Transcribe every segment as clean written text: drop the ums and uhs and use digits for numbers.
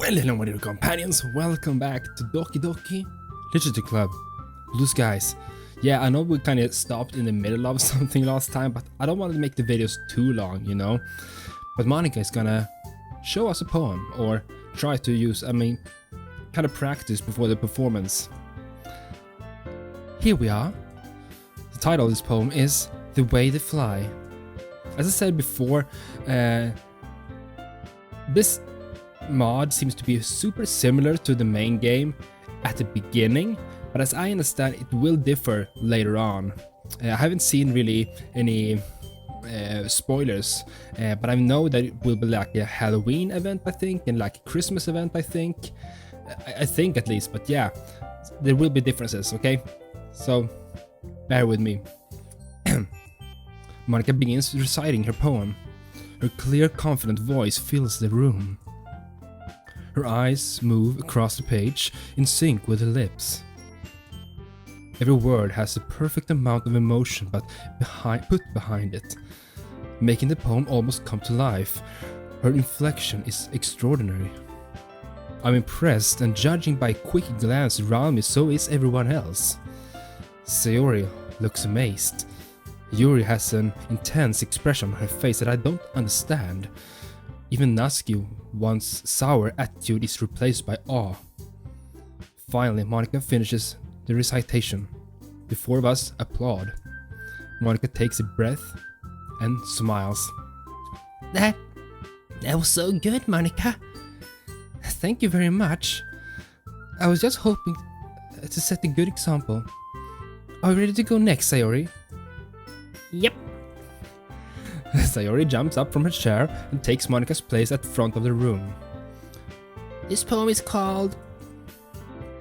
Well, hello my dear companions, welcome back to Doki Doki Literature Club. Blue skies. Yeah, I know we kind of stopped in the middle of something last time, but I don't want to make the videos too long, you know? But Monica is gonna show us a poem, or try to use, kind of practice before the performance. Here we are. The title of this poem is The Way They Fly. As I said before, this mod seems to be super similar to the main game at the beginning, but as I understand it will differ later on. I haven't seen really any spoilers, but I know that it will be like a Halloween event, I think, and like a Christmas event, I think. I think at least, but yeah, there will be differences, okay? So bear with me. Monica begins reciting her poem. Her clear, confident voice fills the room. Her eyes move across the page in sync with her lips. Every word has a perfect amount of emotion put behind it, making the poem almost come to life. Her inflection is extraordinary. I'm impressed, and judging by a quick glance around me, so is everyone else. Sayori looks amazed. Yuri has an intense expression on her face that I don't understand. Even Natsuki, once sour attitude, is replaced by awe. Finally, Monica finishes the recitation. The four of us applaud. Monica takes a breath and smiles. That was so good, Monica. Thank you very much. I was just hoping to set a good example. Are you ready to go next, Sayori? Yep. Sayori jumps up from her chair and takes Monica's place at the front of the room. This poem is called...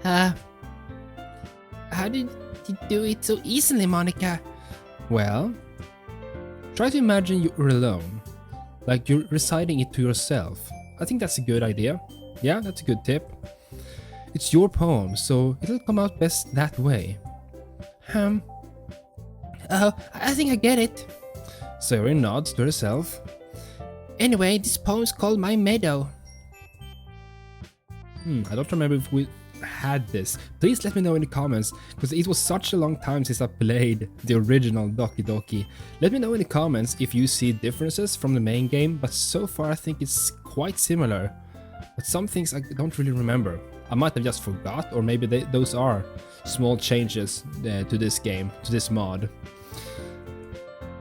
How did you do it so easily, Monica? Well, try to imagine you're alone, like you're reciting it to yourself. I think that's a good idea. Yeah, that's a good tip. It's your poem, so it'll come out best that way. Oh, I think I get it. Sayori nods to herself. Anyway, this poem is called My Meadow. I don't remember if we had this. Please let me know in the comments, because it was such a long time since I played the original Doki Doki. Let me know in the comments if you see differences from the main game, but so far I think it's quite similar. But some things I don't really remember. I might have just forgot, or maybe those are small changes to this game, to this mod.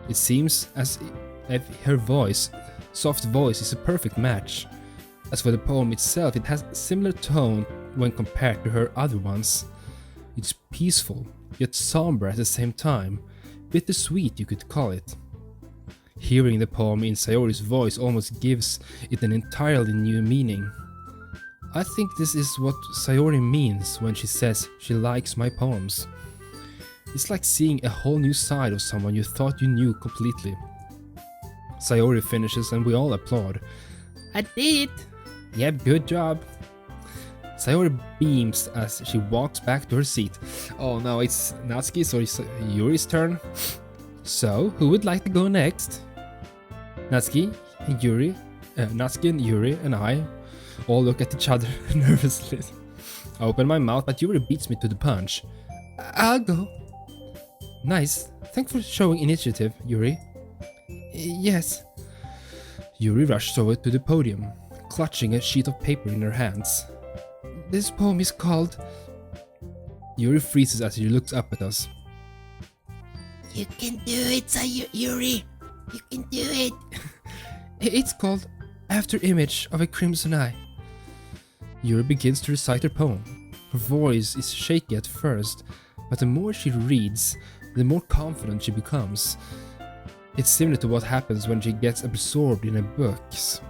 It seems as if her soft voice is a perfect match. As for the poem itself, it has a similar tone when compared to her other ones. It's peaceful, yet somber at the same time. Bittersweet, you could call it. Hearing the poem in Sayori's voice almost gives it an entirely new meaning. I think this is what Sayori means when she says she likes my poems. It's like seeing a whole new side of someone you thought you knew completely. Sayori finishes and we all applaud. I did it! Yep, good job. Sayori beams as she walks back to her seat. Oh no, it's Natsuki's or Yuri's turn. So, who would like to go next? Natsuki and Yuri and I all look at each other nervously. I open my mouth, but Yuri beats me to the punch. I'll go. Nice. Thanks for showing initiative, Yuri. Yes. Yuri rushes over to the podium, clutching a sheet of paper in her hands. This poem is called... Yuri freezes as she looks up at us. You can do it, Yuri. You can do it. It's called After Image of a Crimson Eye. Yuri begins to recite her poem. Her voice is shaky at first, but the more she reads, the more confident she becomes. It's similar to what happens when she gets absorbed in her books.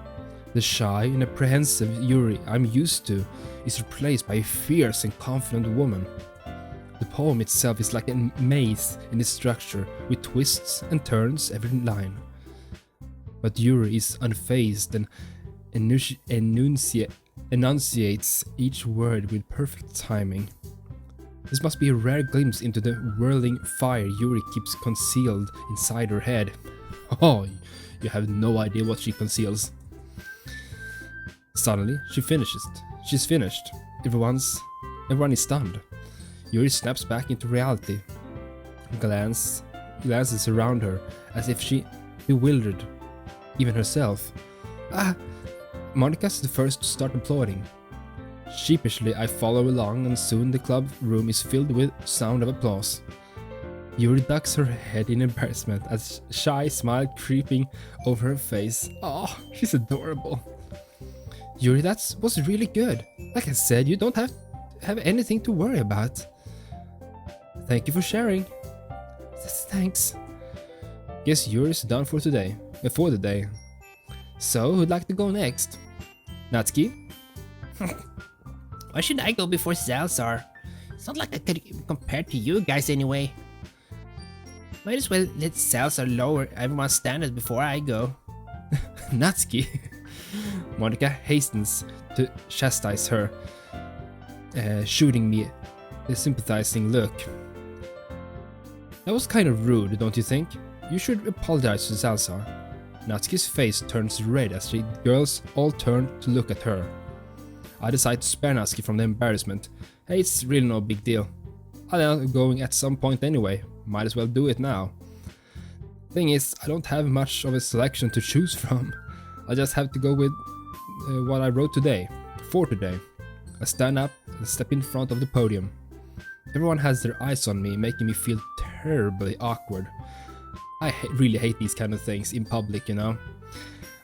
The shy and apprehensive Yuri I'm used to is replaced by a fierce and confident woman. The poem itself is like a maze in its structure, with twists and turns every line. But Yuri is unfazed and enunciates each word with perfect timing. This must be a rare glimpse into the whirling fire Yuri keeps concealed inside her head. Oh, you have no idea what she conceals. Suddenly, she's finished. Everyone is stunned. Yuri snaps back into reality. Glances around her as if she bewildered even herself. Ah! Monica's the first to start applauding. Sheepishly, I follow along, and soon the club room is filled with sound of applause. Yuri ducks her head in embarrassment as a shy smile creeping over her face. Oh, she's adorable. Yuri, that was really good. Like I said, you don't have anything to worry about. Thank you for sharing. Thanks. Guess Yuri's done for today. For the day. So, who'd like to go next? Natsuki? Why should I go before Salazar? It's not like I could compare to you guys anyway. Might as well let Salazar lower everyone's standards before I go. Natsuki? Monica hastens to chastise her, shooting me a sympathizing look. That was kind of rude, don't you think? You should apologize to Salazar. Natsuki's face turns red as the girls all turn to look at her. I decide to spare Natsuki from the embarrassment. Hey, it's really no big deal. I'm going at some point anyway. Might as well do it now. Thing is, I don't have much of a selection to choose from. I just have to go with what I wrote today. For today. I stand up and step in front of the podium. Everyone has their eyes on me, making me feel terribly awkward. I really hate these kind of things in public, you know.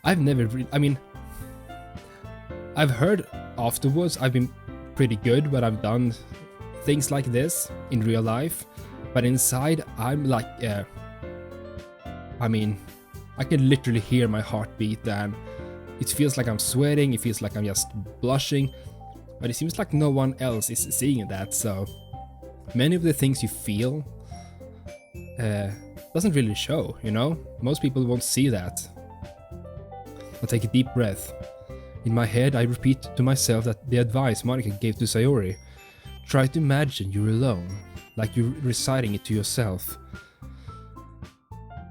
I've heard afterwards I've been pretty good when I've done things like this in real life, but inside I'm like, I can literally hear my heartbeat, and it feels like I'm sweating, it feels like I'm just blushing, but it seems like no one else is seeing that, so many of the things you feel doesn't really show, you know? Most people won't see that. I take a deep breath. In my head, I repeat to myself that the advice Monica gave to Sayori. Try to imagine you're alone, like you're reciting it to yourself.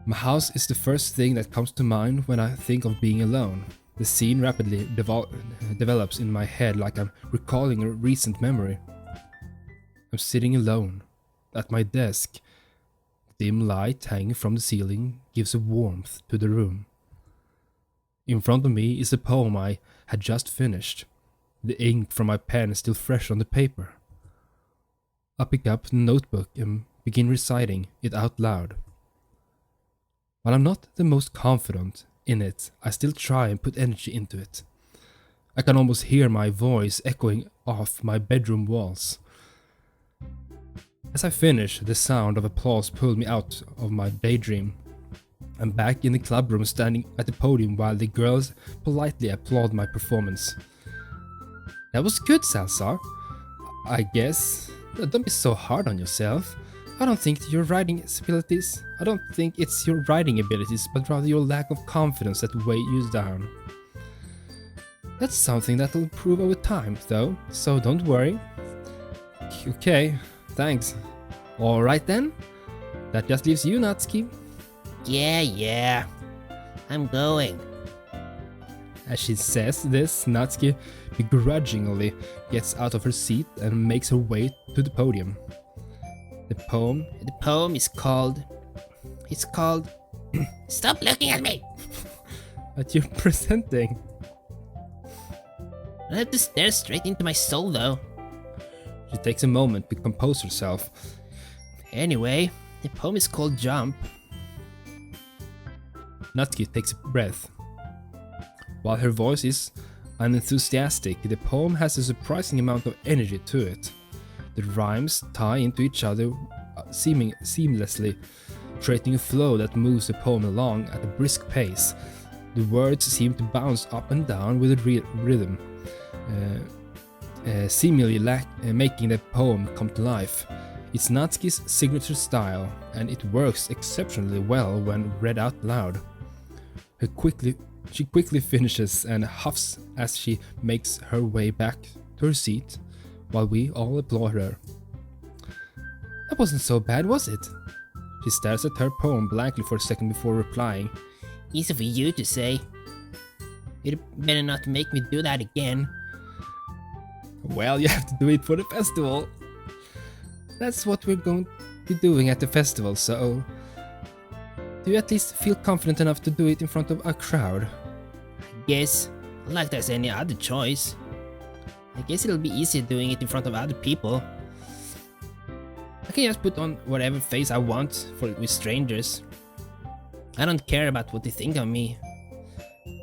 My house is the first thing that comes to mind when I think of being alone. The scene rapidly develops in my head like I'm recalling a recent memory. I'm sitting alone, at my desk. Dim light hanging from the ceiling gives a warmth to the room. In front of me is a poem I had just finished. The ink from my pen is still fresh on the paper. I pick up the notebook and begin reciting it out loud. While I'm not the most confident in it, I still try and put energy into it. I can almost hear my voice echoing off my bedroom walls. As I finish, the sound of applause pulled me out of my daydream. I'm back in the club room standing at the podium while the girls politely applaud my performance. That was good, Salazar. I guess. Don't be so hard on yourself. I don't think it's your writing abilities, but rather your lack of confidence that weigh you down. That's something that'll improve over time, though, so don't worry. Okay, thanks. Alright then. That just leaves you, Natsuki. Yeah. I'm going. As she says this, Natsuki begrudgingly gets out of her seat and makes her way to the podium. The poem is called... It's called... Stop looking at me! What you're presenting. I have to stare straight into my soul, though. She takes a moment to compose herself. Anyway, the poem is called Jump. Natsuki takes a breath. While her voice is unenthusiastic, the poem has a surprising amount of energy to it. The rhymes tie into each other seamlessly, creating a flow that moves the poem along at a brisk pace. The words seem to bounce up and down with a rhythm, seemingly making the poem come to life. It's Natsuki's signature style, and it works exceptionally well when read out loud. She quickly finishes and huffs as she makes her way back to her seat, while we all applaud her. That wasn't so bad, was it? She stares at her poem blankly for a second before replying. Easy for you to say. You better not make me do that again. Well, you have to do it for the festival. That's what we're going to be doing at the festival, so... Do you at least feel confident enough to do it in front of a crowd? I guess. Not like there's any other choice. I guess it'll be easier doing it in front of other people. I can just put on whatever face I want with strangers. I don't care about what they think of me.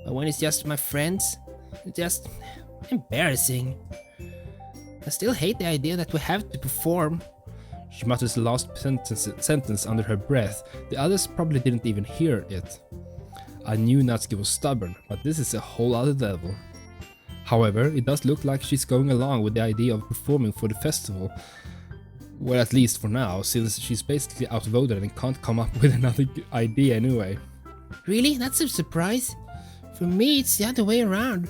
But when it's just my friends, it's just embarrassing. I still hate the idea that we have to perform. She mutters the last sentence under her breath. The others probably didn't even hear it. I knew Natsuki was stubborn, but this is a whole other level. However, it does look like she's going along with the idea of performing for the festival. Well, at least for now, since she's basically outvoted and can't come up with another idea anyway. Really? That's a surprise? For me, it's the other way around.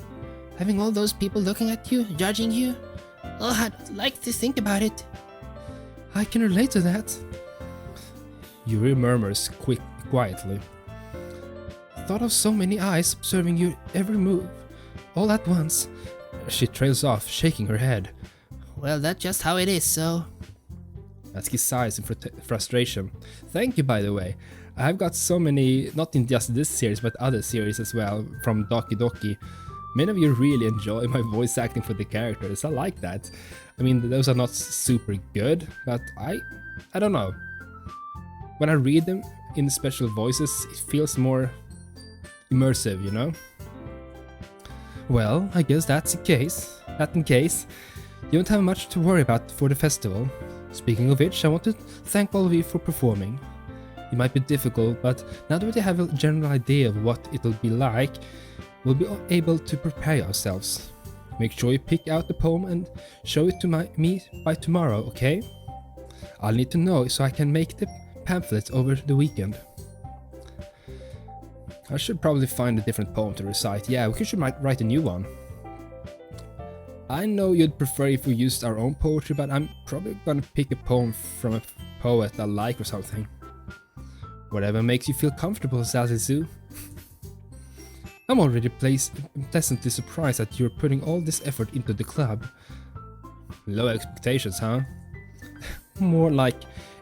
Having all those people looking at you, judging you. Oh, I'd like to think about it. I can relate to that. Yuri murmurs quietly. Thought of so many eyes observing your every move, all at once. She trails off, shaking her head. Well, that's just how it is, so... Natsuki sighs in frustration. Thank you, by the way. I've got so many, not in just this series, but other series as well, from Doki Doki. Many of you really enjoy my voice acting for the characters. I like that. I mean, those are not super good, but I don't know. When I read them in special voices, it feels more immersive, you know? Well, I guess that's the case. That in case, you don't have much to worry about for the festival. Speaking of which, I want to thank all of you for performing. It might be difficult, but now that we have a general idea of what it'll be like, we'll be able to prepare ourselves. Make sure you pick out the poem and show it to me by tomorrow, okay? I'll need to know so I can make the pamphlets over the weekend. I should probably find a different poem to recite. Yeah, we should write a new one. I know you'd prefer if we used our own poetry, but I'm probably gonna pick a poem from a poet I like or something. Whatever makes you feel comfortable, Zazizu. I'm already pleasantly surprised that you're putting all this effort into the club. Low expectations, huh? More like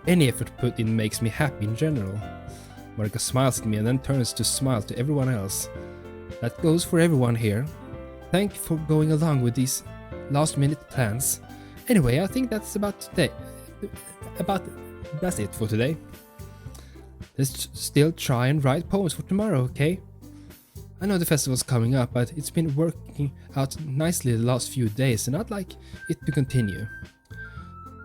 any effort put in makes me happy in general. Monika smiles at me and then turns to smile to everyone else. That goes for everyone here. Thank you for going along with these last-minute plans. Anyway, I think that's that's it for today. Let's still try and write poems for tomorrow, okay? I know the festival's coming up, but it's been working out nicely the last few days and I'd like it to continue.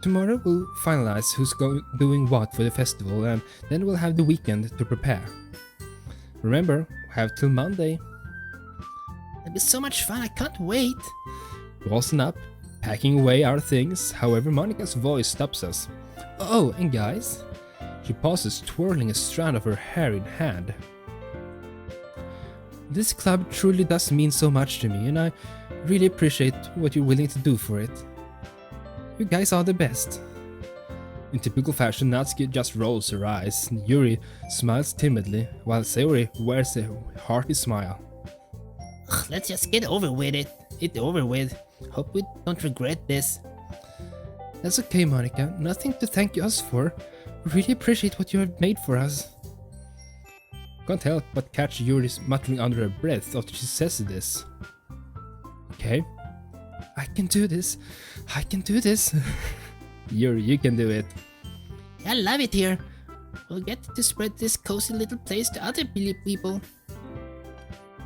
Tomorrow we'll finalize who's doing what for the festival and then we'll have the weekend to prepare. Remember, we have till Monday. It'll be so much fun, I can't wait. We all stand up, packing away our things, however Monika's voice stops us. Oh, and guys, she pauses, twirling a strand of her hair in hand. This club truly does mean so much to me and I really appreciate what you're willing to do for it. You guys are the best. In typical fashion, Natsuki just rolls her eyes. Yuri smiles timidly, while Sayori wears a hearty smile. Ugh, let's just get over with it. It's over with. Hope we don't regret this. That's okay, Monika. Nothing to thank us for. We really appreciate what you have made for us. Can't help but catch Yuri muttering under her breath after she says this. Okay. I can do this. I can do this. Yuri, you can do it. I love it here. We'll get to spread this cozy little place to other people.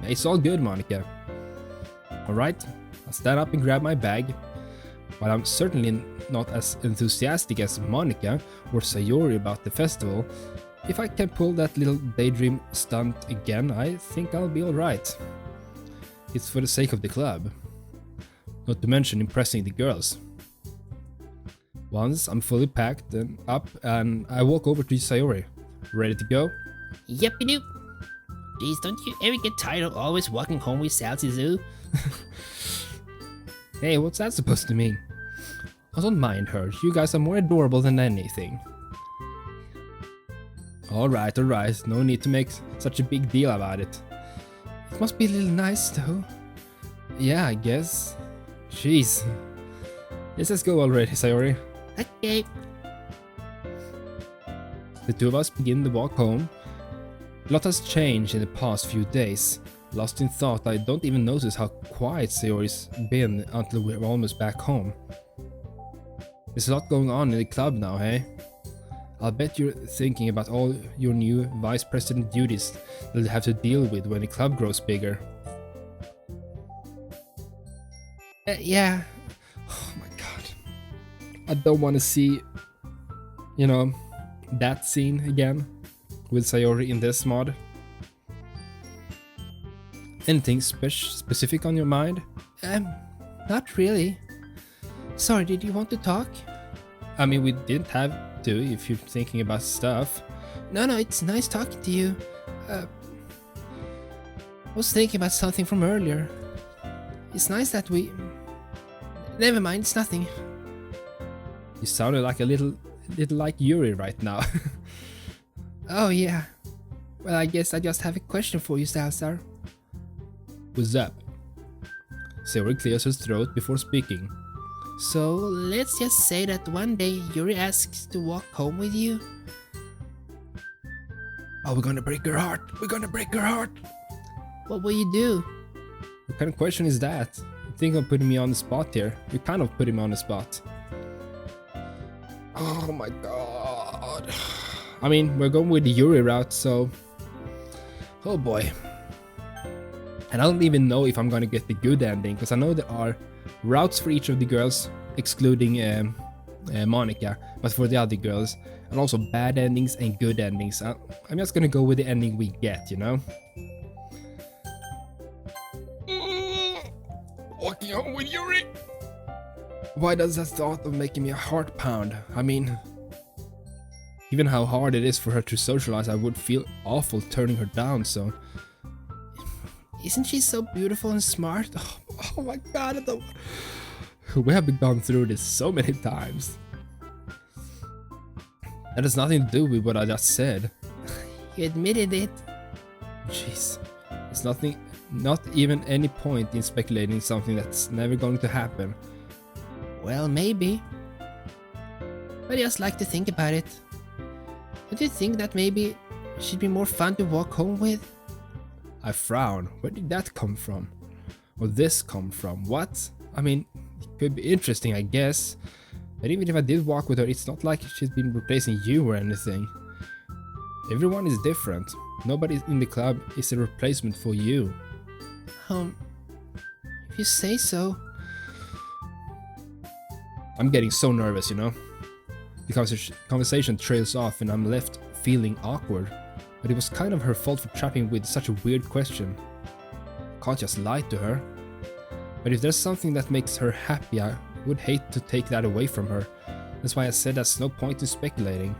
It's all good, Monika. Alright, I'll stand up and grab my bag. While I'm certainly not as enthusiastic as Monika or Sayori about the festival, if I can pull that little daydream stunt again, I think I'll be alright. It's for the sake of the club. Not to mention impressing the girls. Once I'm fully packed and up and I walk over to Sayori. Ready to go? Yuppie-doo. Please, don't you ever get tired of always walking home with Zazizu? Hey, what's that supposed to mean? I don't mind her, you guys are more adorable than anything. Alright, no need to make such a big deal about it. It must be a little nice though. Yeah, I guess. Jeez. Yes, let's go already, Sayori. Okay. The two of us begin the walk home. A lot has changed in the past few days. Lost in thought, I don't even notice how quiet Sayori's been until we're almost back home. There's a lot going on in the club now, hey? I'll bet you're thinking about all your new vice president duties that you'll have to deal with when the club grows bigger. Yeah. Oh my god. I don't want to see, you know, that scene again with Sayori in this mod. Anything specific on your mind? Not really. Sorry, did you want to talk? I mean, we didn't have to if you're thinking about stuff. No, it's nice talking to you. I was thinking about something from earlier. It's nice that we... Never mind, it's nothing. You sounded like a little like Yuri right now. Oh yeah. Well, I guess I just have a question for you, Salazar. What's up? Sayori clears his throat before speaking. So, let's just say that one day Yuri asks to walk home with you. Oh, we're gonna break her heart! We're gonna break her heart! What will you do? What kind of question is that? You think of putting me on the spot here? You kind of put him on the spot. Oh my god. I mean, we're going with the Yuri route, so... Oh boy. And I don't even know if I'm gonna get the good ending, because I know there are routes for each of the girls, excluding Monica, but for the other girls, and also bad endings and good endings. I'm just gonna go with the ending we get, you know? Walking home with Yuri! Why does that thought of making me a heart pound? I mean, given how hard it is for her to socialize, I would feel awful turning her down, so... Isn't she so beautiful and smart? Oh my god, I don't... We have gone through this so many times. That has nothing to do with what I just said. You admitted it. Jeez. It's nothing, not even any point in speculating something that's never going to happen. Well, maybe. But I just like to think about it. Don't you think that maybe she'd be more fun to walk home with? I frown. Where did that come from? Or this come from? What? I mean, it could be interesting, I guess. But even if I did walk with her, it's not like she's been replacing you or anything. Everyone is different. Nobody in the club is a replacement for you. If you say so. I'm getting so nervous, you know? The conversation trails off and I'm left feeling awkward. But it was kind of her fault for trapping with such a weird question. Can't just lie to her. But if there's something that makes her happy, I would hate to take that away from her. That's why I said there's no point in speculating.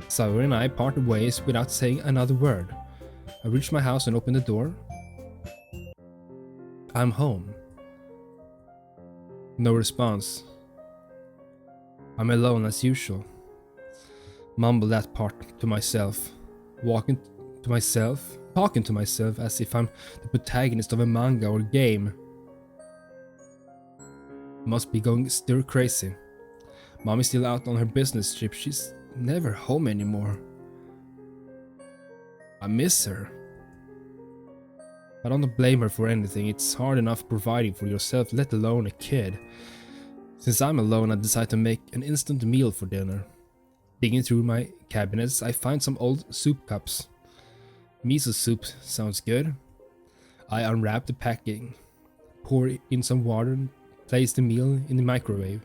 Sayori and I parted ways without saying another word. I reached my house and opened the door. I'm home. No response. I'm alone as usual. Mumble that part to myself. Talking to myself as if I'm the protagonist of a manga or game. Must be going stir crazy. Mom is still out on her business trip. She's never home anymore. I miss her. I don't blame her for anything. It's hard enough providing for yourself, let alone a kid. Since I'm alone, I decide to make an instant meal for dinner. Digging through my cabinets, I find some old soup cups. Miso soup sounds good. I unwrap the packing, pour in some water, and place the meal in the microwave.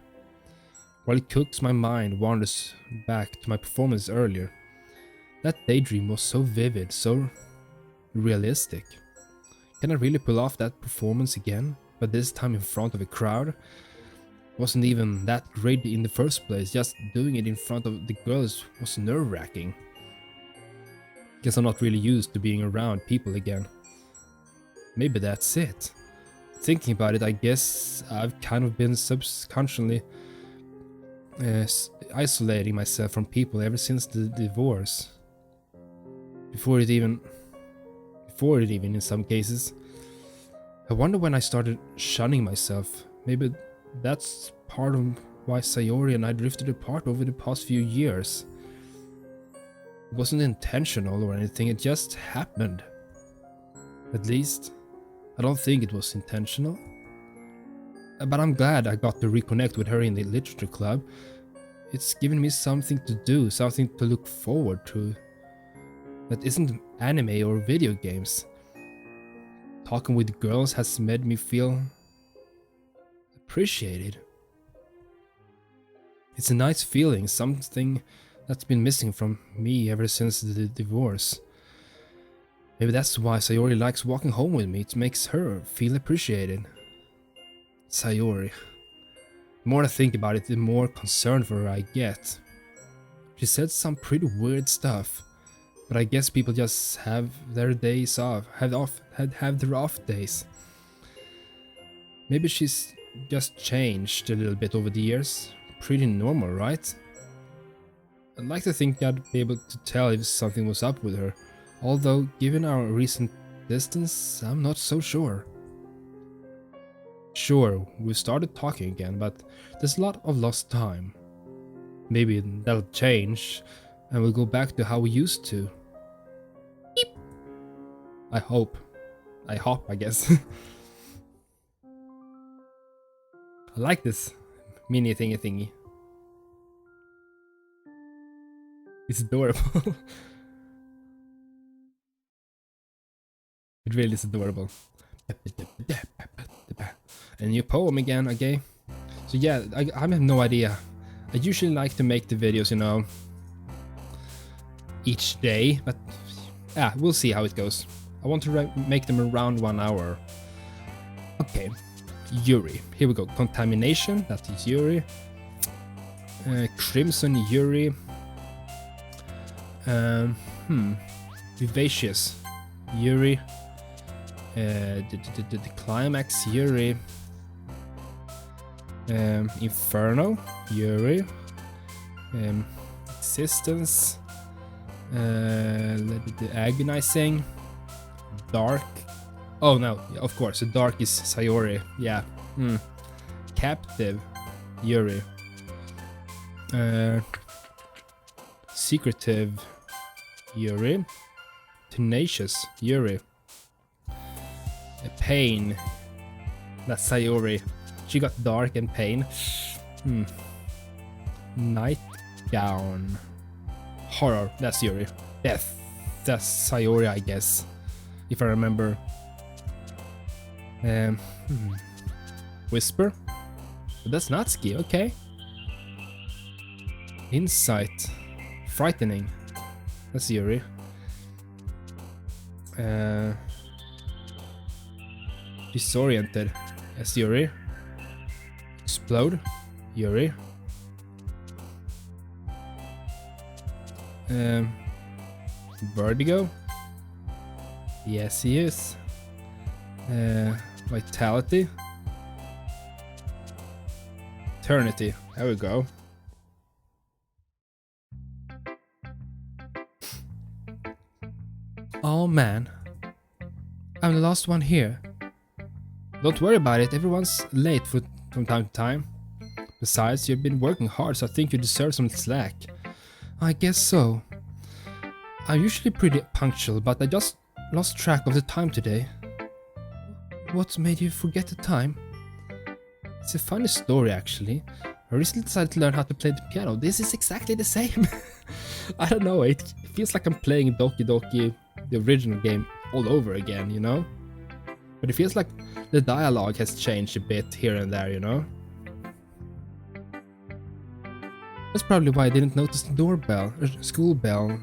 While it cooks, my mind wanders back to my performance earlier. That daydream was so vivid, so realistic. Can I really pull off that performance again, but this time in front of a crowd? Wasn't even that great in the first place, just doing it in front of the girls was nerve-wracking. Guess I'm not really used to being around people again. Maybe that's it. Thinking about it, I guess I've kind of been subconsciously isolating myself from people ever since the divorce. Before afford it even in some cases. I wonder when I started shunning myself. Maybe that's part of why Sayori and I drifted apart over the past few years. It wasn't intentional or anything, it just happened. At least, I don't think it was intentional. But I'm glad I got to reconnect with her in the literature club. It's given me something to do, something to look forward to. That isn't anime or video games. Talking with girls has made me feel appreciated. It's a nice feeling, something that's been missing from me ever since the divorce. Maybe that's why Sayori likes walking home with me, it makes her feel appreciated. Sayori. The more I think about it, the more concerned for her I get. She said some pretty weird stuff, but I guess people just have their days off, have their off days. Maybe she's just changed a little bit over the years. Pretty normal, right? I'd like to think I'd be able to tell if something was up with her, although given our recent distance, I'm not so sure. Sure, we started talking again, but there's a lot of lost time. Maybe that'll change, and we'll go back to how we used to. Beep. I hope. I guess. I like this mini thingy. It's adorable. It really is adorable. A new poem again, okay? So yeah, I have no idea. I usually like to make the videos, you know, each day, but yeah, we'll see how it goes. I want to make them around 1 hour. Okay, Yuri. Here we go. Contamination, that is Yuri. Crimson Yuri. Vivacious Yuri. The climax Yuri. Inferno Yuri. Existence. The agonizing. Dark. Oh no, of course, the dark is Sayori. Yeah. Captive Yuri. Secretive Yuri. Tenacious Yuri. A pain. That's Sayori. She got dark and pain. Nightgown. Horror. That's Yuri. Death. That's Sayori, I guess. If I remember. Whisper. But that's Natsuki. Okay. Insight. Frightening. That's Yuri. Disoriented. That's Yuri. Explode. Yuri. Vertigo. Yes, he is. Vitality. Eternity. There we go. Oh man, I'm the last one here. Don't worry about it, everyone's late from time to time. Besides, you've been working hard, so I think you deserve some slack. I guess so. I'm usually pretty punctual, but I just lost track of the time today. What made you forget the time? It's a funny story actually. I recently decided to learn how to play the piano. This is exactly the same. I don't know, it feels like I'm playing Doki Doki, the original game, all over again, you know? But it feels like the dialogue has changed a bit here and there, you know? That's probably why I didn't notice the doorbell, or school bell,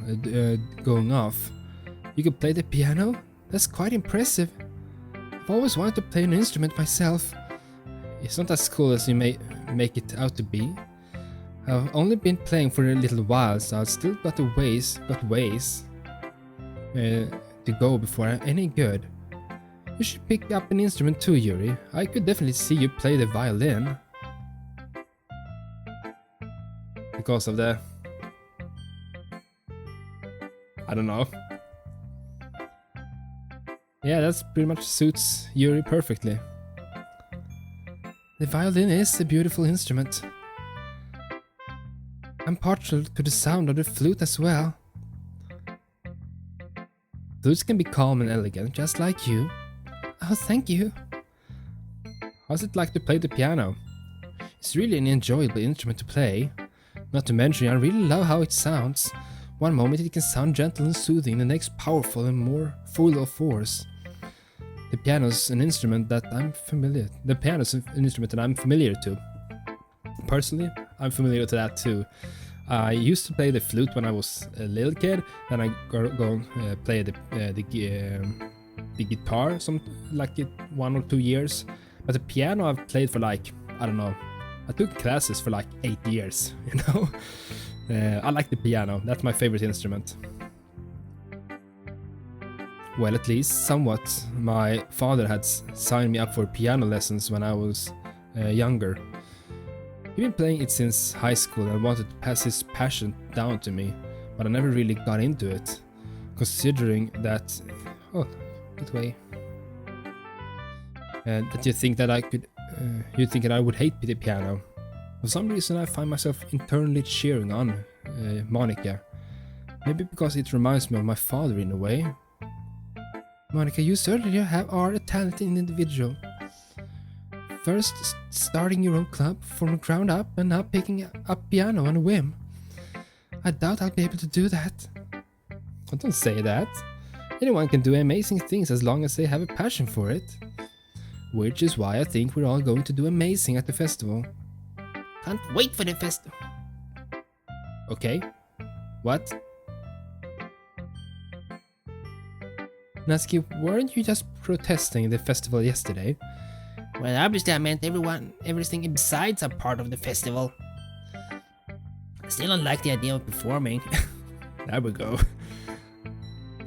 going off. You can play the piano? That's quite impressive. I've always wanted to play an instrument myself. It's not as cool as you may make it out to be. I've only been playing for a little while, so I've still got ways to go before I'm any good. You should pick up an instrument too, Yuri. I could definitely see you play the violin. Because of the... I don't know. Yeah, that's pretty much suits Yuri perfectly. The violin is a beautiful instrument. I'm partial to the sound of the flute as well. Flutes can be calm and elegant, just like you. Oh, thank you. How's it like to play the piano? It's really an enjoyable instrument to play. Not to mention, I really love how it sounds. One moment it can sound gentle and soothing, the next powerful and more full of force. The piano's an instrument that I'm familiar. The piano's an instrument that I'm familiar to. Personally, I'm familiar to that too. I used to play the flute when I was a little kid. Then I go play the guitar, some like 1 or 2 years. But the piano I've played for like, I don't know. I took classes for like 8 years. You know, I like the piano. That's my favorite instrument. Well, at least somewhat. My father had signed me up for piano lessons when I was younger. He'd been playing it since high school and wanted to pass his passion down to me, but I never really got into it, considering that... Oh, that way. And that you think that I could... you think that I would hate the piano. For some reason I find myself internally cheering on Monica. Maybe because it reminds me of my father in a way. Monica, you certainly are a talented individual. First starting your own club from the ground up and now picking up piano on a whim. I doubt I'll be able to do that. Oh, don't say that. Anyone can do amazing things as long as they have a passion for it. Which is why I think we're all going to do amazing at the festival. Can't wait for the festival. Okay. What? Natsuki, weren't you just protesting the festival yesterday? Well, obviously I meant everything besides a part of the festival. I still don't like the idea of performing. There we go.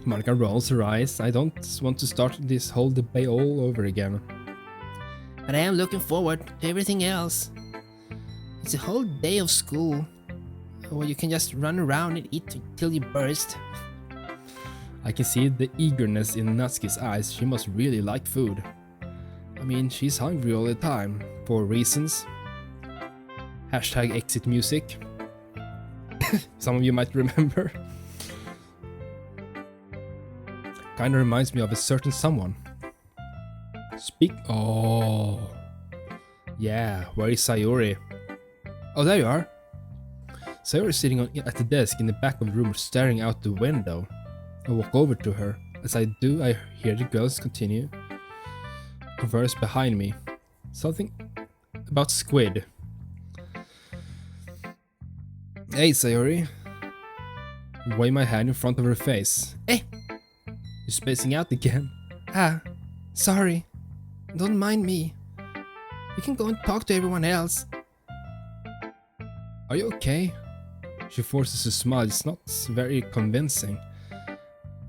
Monica rolls her eyes. I don't want to start this whole debate all over again. But I am looking forward to everything else. It's a whole day of school, where you can just run around and eat till you burst. I can see the eagerness in Natsuki's eyes. She must really like food. I mean, she's hungry all the time, for reasons. Hashtag exit music. Some of you might remember. Kinda reminds me of a certain someone. Oh. Yeah, where is Sayori? Oh, there you are. Sayori is sitting at the desk in the back of the room staring out the window. I walk over to her. As I do, I hear the girls converse behind me. Something about squid. Hey, Sayori. Wave my hand in front of her face. Hey! You're spacing out again. Ah, sorry. Don't mind me. You can go and talk to everyone else. Are you okay? She forces a smile. It's not very convincing.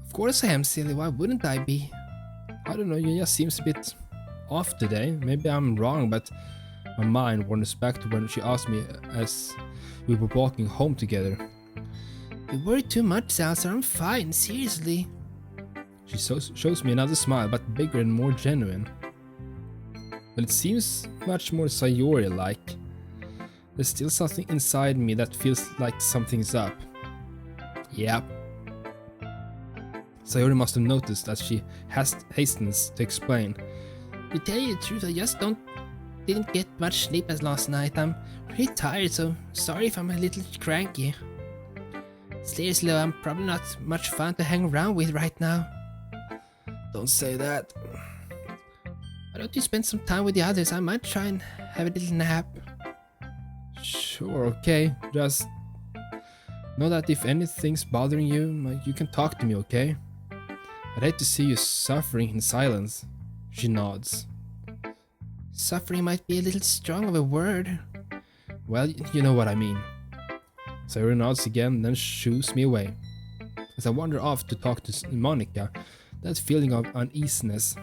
Of course I am, silly. Why wouldn't I be? I don't know, you just seems a bit off today. Maybe I'm wrong, but my mind wanders back to when she asked me as we were walking home together. You worry too much, Salsa. I'm fine, seriously. She shows me another smile, but bigger and more genuine. But it seems much more Sayori-like. There's still something inside me that feels like something's up. Yep. Sayori must have noticed that she hastens to explain. To tell you the truth, I just didn't get much sleep as last night. I'm pretty tired, so sorry if I'm a little cranky. Seriously, I'm probably not much fun to hang around with right now. Don't say that. Why don't you spend some time with the others? I might try and have a little nap. Sure, okay. Just know that if anything's bothering you, you can talk to me, okay? I'd hate to see you suffering in silence. She nods. Suffering might be a little strong of a word. Well, you know what I mean. Sayori nods again, then shoos me away. As I wander off to talk to Monica, that feeling of uneasiness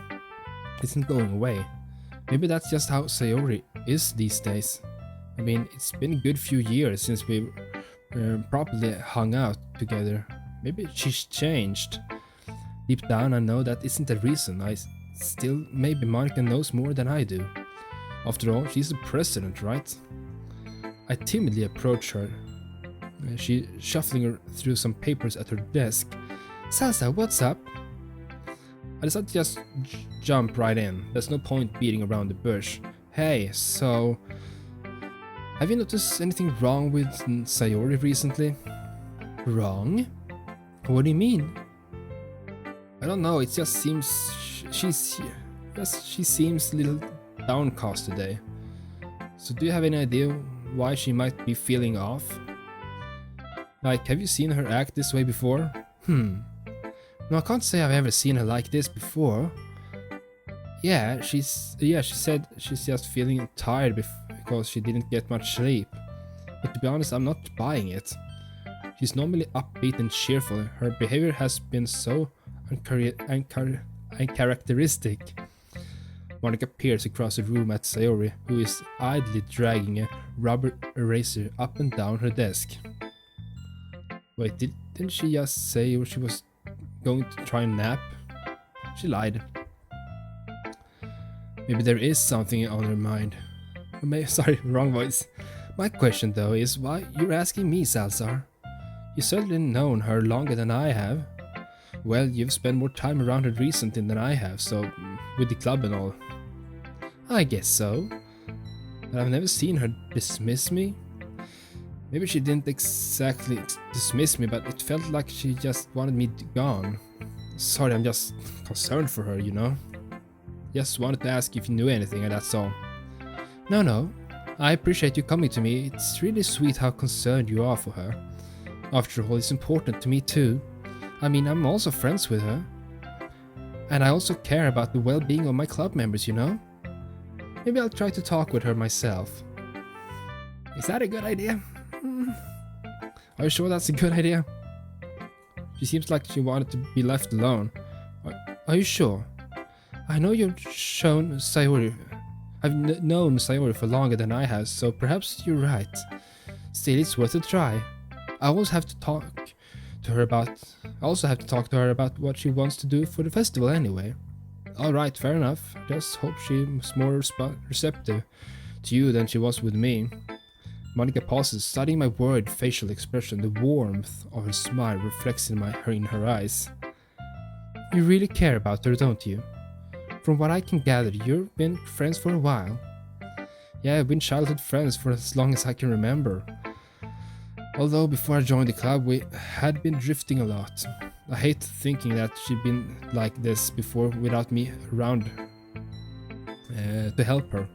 isn't going away. Maybe that's just how Sayori is these days. I mean, it's been a good few years since we properly hung out together. Maybe she's changed. Deep down I know that isn't the reason. Still, maybe Monica knows more than I do. After all, she's the president, right? I timidly approach her. She shuffling through some papers at her desk. Salsa, what's up? I decided to just jump right in. There's no point beating around the bush. Hey, so... have you noticed anything wrong with Sayori recently? Wrong? What do you mean? I don't know, it just seems... she seems a little downcast today. So do you have any idea why she might be feeling off? Like, have you seen her act this way before? No, I can't say I've ever seen her like this before. Yeah, she said she's just feeling tired because she didn't get much sleep. But to be honest, I'm not buying it. She's normally upbeat and cheerful. Her behavior has been so uncharacteristic. Monica peers across the room at Sayori, who is idly dragging a rubber eraser up and down her desk. Wait, didn't she just say she was going to try and nap? She lied. Maybe there is something on her mind. Sorry, wrong voice. My question though is why you're asking me, Salazar? You certainly known her longer than I have. Well, you've spent more time around her recently than I have, so with the club and all. I guess so. But I've never seen her dismiss me. Maybe she didn't exactly dismiss me, but it felt like she just wanted me gone. Sorry, I'm just concerned for her, you know? Just wanted to ask if you knew anything, and that's all. No. I appreciate you coming to me. It's really sweet how concerned you are for her. After all, it's important to me too. I mean, I'm also friends with her. And I also care about the well-being of my club members, you know? Maybe I'll try to talk with her myself. Is that a good idea? Are you sure that's a good idea? She seems like she wanted to be left alone. Are you sure? I know you've shown Sayori. I've known Sayori for longer than I have, so perhaps you're right. Still, it's worth a try. I also have to talk to her about what she wants to do for the festival anyway. Alright, fair enough. Just hope she's more receptive to you than she was with me. Monica pauses, studying my worried facial expression. The warmth of her smile reflects in her eyes. You really care about her, don't you? From what I can gather, you've been friends for a while. Yeah, I've been childhood friends for as long as I can remember. Although before I joined the club, we had been drifting a lot. I hate thinking that she'd been like this before without me around to help her.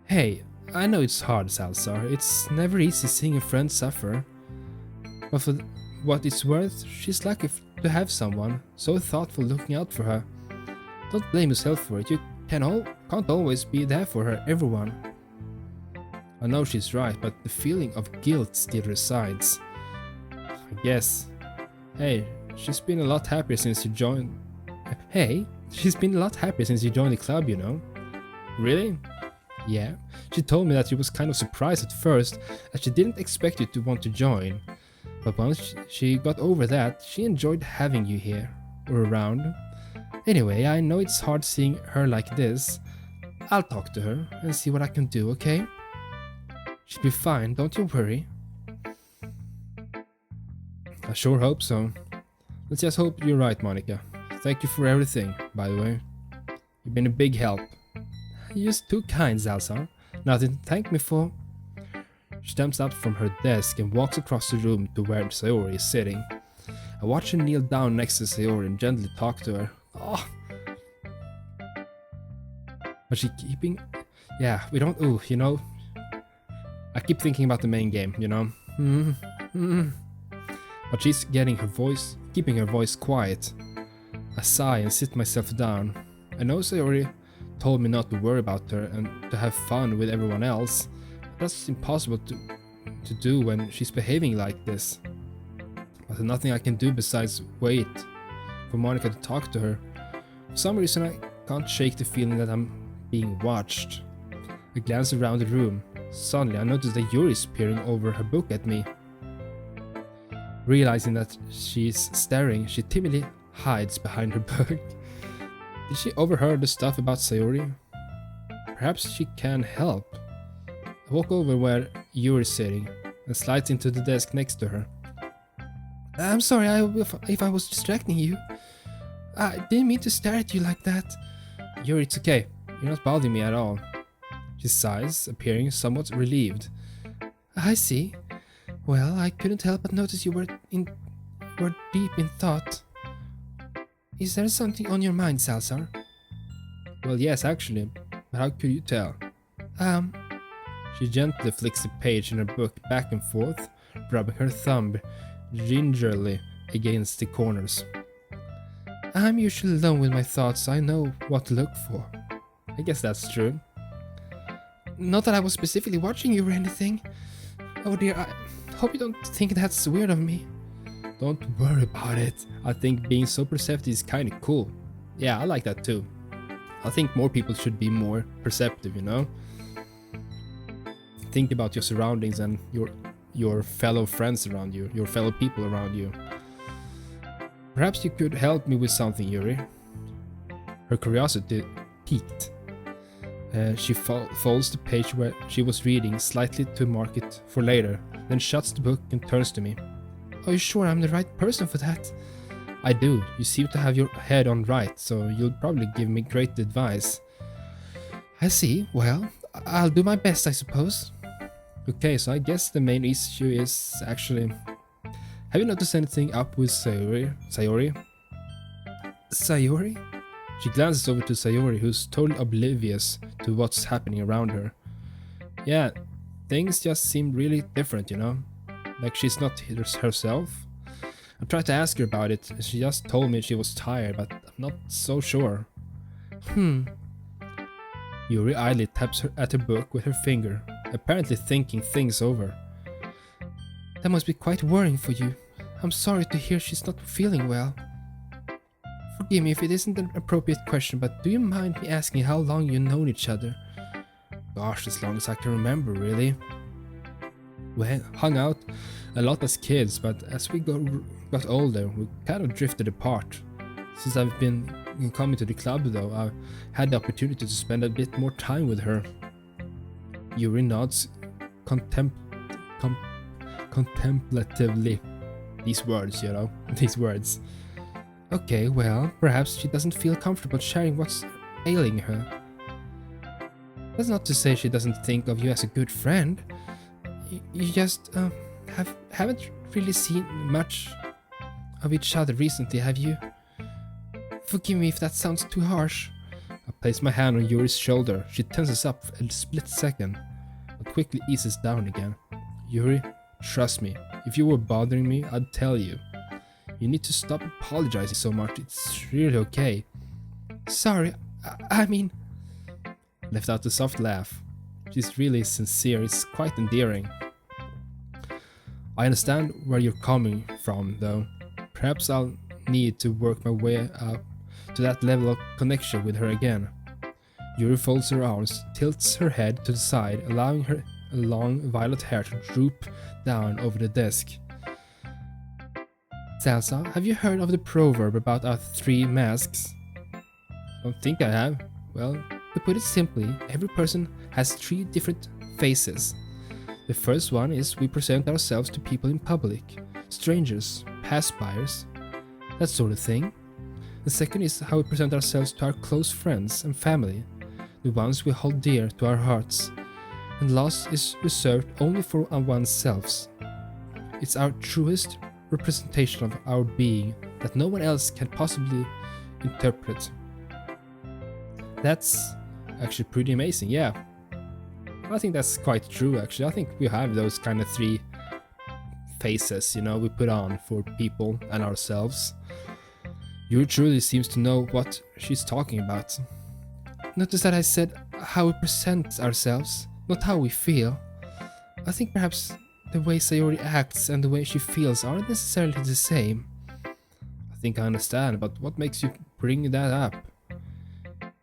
Hey, I know it's hard, Salazar. It's never easy seeing a friend suffer. But for what it's worth, she's lucky to have someone so thoughtful looking out for her. Don't blame yourself for it. You can't always be there for her, everyone. I know she's right, but the feeling of guilt still resides. I guess. Hey, she's been a lot happier since you joined. She's been a lot happier since you joined the club, you know. Really? Yeah. She told me that she was kind of surprised at first, as she didn't expect you to want to join. But once she got over that, she enjoyed having you here, or around. Anyway, I know it's hard seeing her like this. I'll talk to her and see what I can do, okay? She'll be fine, don't you worry. I sure hope so. Let's just hope you're right, Monica. Thank you for everything, by the way. You've been a big help. You're just too kind, Zalzar. Nothing to thank me for. She jumps up from her desk and walks across the room to where Sayori is sitting. I watch her kneel down next to Sayori and gently talk to her. Oh. But she keeping... Yeah, we don't... Ooh, you know... I keep thinking about the main game, you know? But she's keeping her voice quiet. I sigh and sit myself down. I know Sayori told me not to worry about her and to have fun with everyone else. That's impossible to do when she's behaving like this. But there's nothing I can do besides wait for Monica to talk to her. For some reason I can't shake the feeling that I'm being watched. I glance around the room. Suddenly I notice that Yuri's peering over her book at me. Realizing that she's staring, she timidly hides behind her book. Did she overheard the stuff about Sayori? Perhaps she can help. I walk over where Yuri's sitting and slides into the desk next to her. I'm sorry if I was distracting you. I didn't mean to stare at you like that. Yuri, it's okay. You're not bothering me at all. She sighs, appearing somewhat relieved. I see. Well, I couldn't help but notice you were deep in thought. Is there something on your mind, Salazar? Well, yes, actually. But how could you tell? She gently flicks the page in her book back and forth, rubbing her thumb gingerly against the corners. I'm usually alone with my thoughts, so I know what to look for. I guess that's true. Not that I was specifically watching you or anything. Oh dear, I hope you don't think that's weird of me. Don't worry about it. I think being so perceptive is kinda cool. Yeah, I like that too. I think more people should be more perceptive, you know? Think about your surroundings and your fellow friends around you, your fellow people around you. Perhaps you could help me with something, Yuri. Her curiosity piqued. She folds the page where she was reading slightly to mark it for later, then shuts the book and turns to me. Are you sure I'm the right person for that? I do. You seem to have your head on right, so you'll probably give me great advice. I see. Well, I'll do my best, I suppose. Okay, so I guess the main issue is actually... Have you noticed anything up with Sayori? Sayori? She glances over to Sayori, who's totally oblivious to what's happening around her. Yeah, things just seem really different, you know? Like she's not herself. I tried to ask her about it, and she just told me she was tired, but I'm not so sure. Yuri idly taps at her book with her finger, apparently thinking things over. That must be quite worrying for you. I'm sorry to hear she's not feeling well. Forgive me if it isn't an appropriate question, but do you mind me asking how long you've known each other? Gosh, as long as I can remember, really. We hung out a lot as kids, but as we got older, we kind of drifted apart. Since I've been coming to the club, though, I've had the opportunity to spend a bit more time with her. Yuri nods contemplatively. These words, you know, these words. Okay, well, perhaps she doesn't feel comfortable sharing what's ailing her. That's not to say she doesn't think of you as a good friend. You just haven't really seen much of each other recently, have you? Forgive me if that sounds too harsh. I place my hand on Yuri's shoulder. She tenses up a split second, but quickly eases down again. Yuri, trust me, if you were bothering me, I'd tell you. You need to stop apologizing so much, it's really okay. Sorry, I mean... Left out a soft laugh. She's really sincere, it's quite endearing. I understand where you're coming from, though. Perhaps I'll need to work my way up to that level of connection with her again. Yuri folds her arms, tilts her head to the side, allowing her long violet hair to droop down over the desk. Salsa, have you heard of the proverb about our three masks? I don't think I have. Well, to put it simply, every person has three different faces. The first one is we present ourselves to people in public, strangers, passbyers, that sort of thing. The second is how we present ourselves to our close friends and family, the ones we hold dear to our hearts. And last is reserved only for oneself. It's our truest representation of our being that no one else can possibly interpret. That's actually pretty amazing, yeah. I think that's quite true, actually. I think we have those kind of three faces, you know, we put on for people and ourselves. Yuri truly seems to know what she's talking about. Notice that I said how we present ourselves, not how we feel. I think perhaps the way Sayori acts and the way she feels aren't necessarily the same. I think I understand, but what makes you bring that up?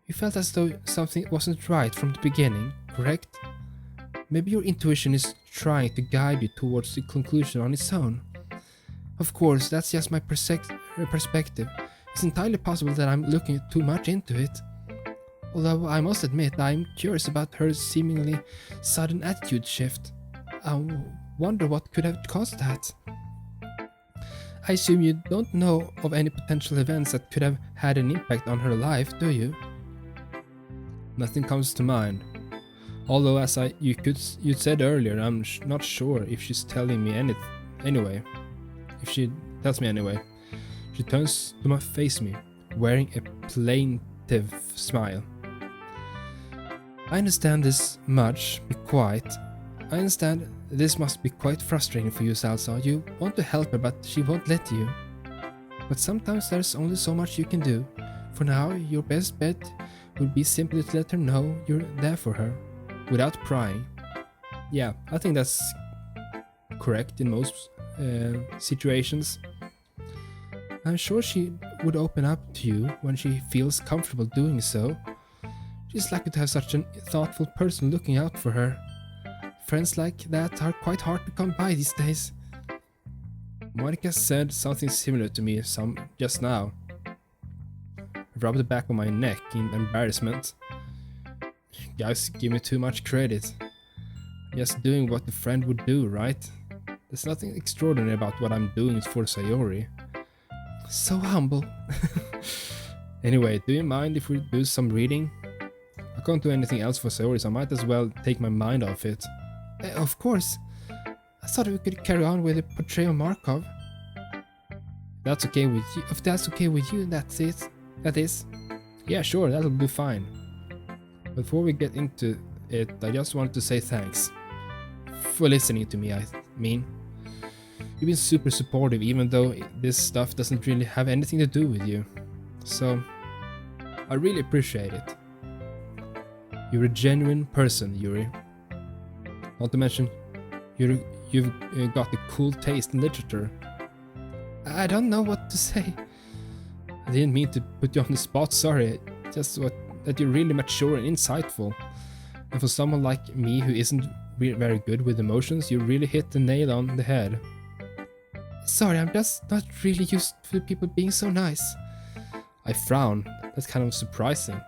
You felt as though something wasn't right from the beginning, correct? Maybe your intuition is trying to guide you towards the conclusion on its own. Of course, that's just my perspective. It's entirely possible that I'm looking too much into it. Although I must admit I'm curious about her seemingly sudden attitude shift. I wonder what could have caused that. I assume you don't know of any potential events that could have had an impact on her life, do you? Nothing comes to mind. Although, as you said earlier, I'm not sure if she's telling me anyway. If she tells me anyway. She turns to face me, wearing a plaintive smile. I understand this much. Be quiet. I understand this must be quite frustrating for you, Salsa. You want to help her, but she won't let you. But sometimes there's only so much you can do. For now, your best bet would be simply to let her know you're there for her, without prying. Yeah, I think that's correct in most situations. I'm sure she would open up to you when she feels comfortable doing so. She's lucky to have such a thoughtful person looking out for her. Friends like that are quite hard to come by these days. Monica said something similar to me just now. I rubbed the back of my neck in embarrassment. Guys give me too much credit. I'm just doing what a friend would do, right? There's nothing extraordinary about what I'm doing for Sayori. So humble. Anyway, do you mind if we do some reading? I can't do anything else for Sayori, so I might as well take my mind off it. Of course. I thought we could carry on with the portrait of Markov. That's okay with you. If that's okay with you, that's it. That is. Yeah, sure, that'll be fine. Before we get into it, I just wanted to say thanks. For listening to me, I mean. You've been super supportive, even though this stuff doesn't really have anything to do with you. So, I really appreciate it. You're a genuine person, Yuri. Not to mention, you've got a cool taste in literature. I don't know what to say. I didn't mean to put you on the spot, sorry. Just that you're really mature and insightful. And for someone like me who isn't very good with emotions, you really hit the nail on the head. Sorry, I'm just not really used to people being so nice. I frown. That's kind of surprising.